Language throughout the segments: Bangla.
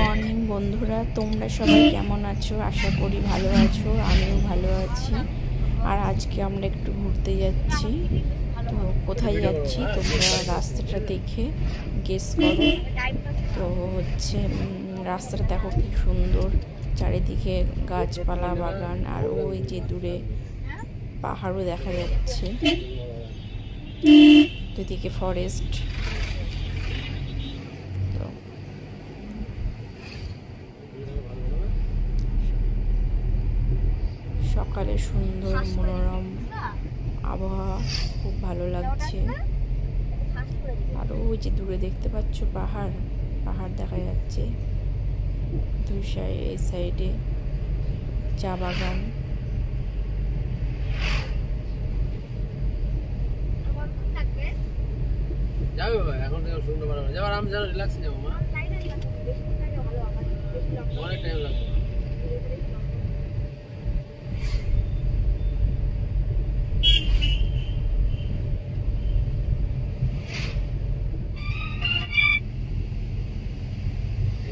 মর্নিং বন্ধুরা, তোমরা সবাই কেমন আছো? আশা করি ভালো আছো, আমিও ভালো আছি। আর আজকে আমরা একটু ঘুরতে যাচ্ছি। তো কোথায় যাচ্ছি তোমরা রাস্তাটা দেখে গেস করো। তো হচ্ছে রাস্তাটা দেখো কি সুন্দর, চারিদিকে গাছপালা বাগান, আর ওই যে দূরে পাহাড়ও দেখা যাচ্ছে, দুদিকে ফরেস্ট। সকালে সুন্দর মনোরম আবহাওয়া, খুব ভালো লাগছে। আর ওই যে দূরে দেখতে পাচ্ছ পাহাড় দেখা যাচ্ছে, দুই সাইডে, এই সাইডে চা বাগান। যাবে বাবা, এখন শুনতে পারবো না, যাবার আমি যেন রিল্যাক্সে যাবো মা, অনেক টাইম লাগবে।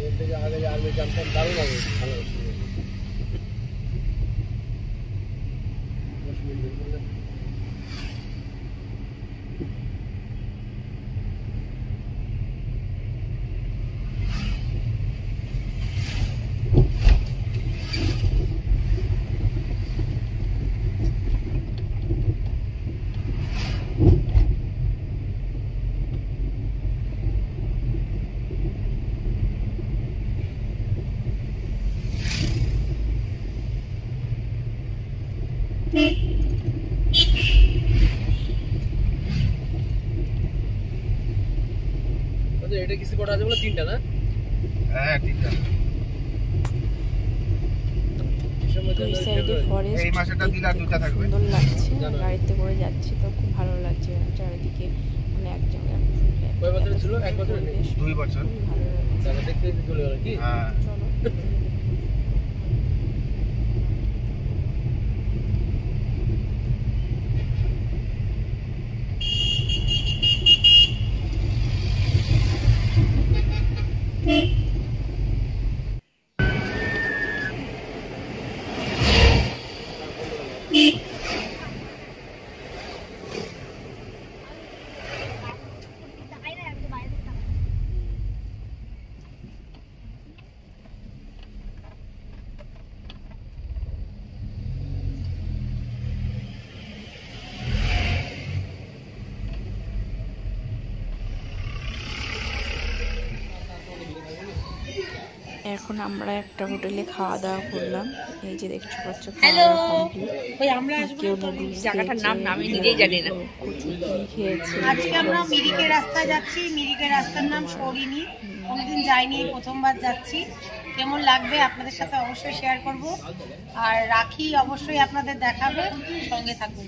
এর থেকে আগে যে আর্মি ক্যাম্পটা দারুণ লাগে, ভালো লাগে। এটা কিছু কটা আছে বলে তিনটা না? হ্যাঁ তিনটা। দুই সাইডে ফরেস্ট, এই মাসেটা দিলে আর দুটো থাকবে। সুন্দর লাগছে, গাড়িতে করে যাচ্ছি তো খুব ভালো লাগছে। চারিদিকে মানে এক জায়গায়। কয় বছর ছিল? এক বছর নেই, 2 বছর। ভালো লাগছে। জায়গা দেখতে চলে গেল কি? হ্যাঁ চলো। এখন আমরা একটা হোটেলে খাওয়া দাওয়া করলাম। এই যে দেখতে পাচ্ছ, হ্যালো, ওই আমরা জায়গাটার নাম আমি নিজেই জানি না। খেয়েছি। আজকে আমরা মিরিকের রাস্তায় যাচ্ছি। মিরিকের রাস্তার নাম সৌরিনী, কোনোদিন যাইনি, প্রথমবার যাচ্ছি। কেমন লাগবে আপনাদের সাথে অবশ্যই শেয়ার করব। আর রাখি অবশ্যই আপনাদের দেখাবে, সঙ্গে থাকবেন।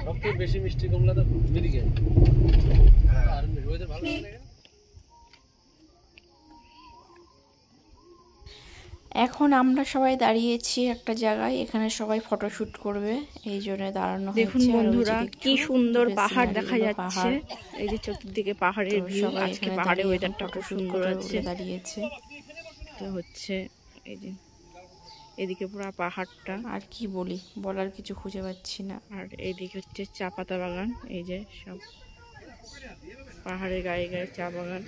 সবচেয়ে বেশি মিষ্টি কমলা তো মিরিকে। আর ওদের ভালো লাগে। এখন আমরা সবাই দাঁড়িয়েছি একটা জায়গায়, এখানে সবাই ফটোশুট করবে, এই জন্য দাঁড়ানো হয়েছে। দেখুন বন্ধুরা, কি সুন্দর পাহাড় দেখা যাচ্ছে। এই যে চতুর্দিকে পাহাড়ের ভিউ। আজকে পাহাড়ের ওয়েদারটা খুব সুন্দর আছে। দাঁড়িয়েছে তো হচ্ছে এই যে এদিকে পুরো পাহাড়টা। আর কি বলি, বলার কিছু খুঁজে পাচ্ছি না। আর এইদিকে হচ্ছে চা পাতা বাগান। এই যে সব পাহাড়ের গায়ে গায়ে চা বাগান।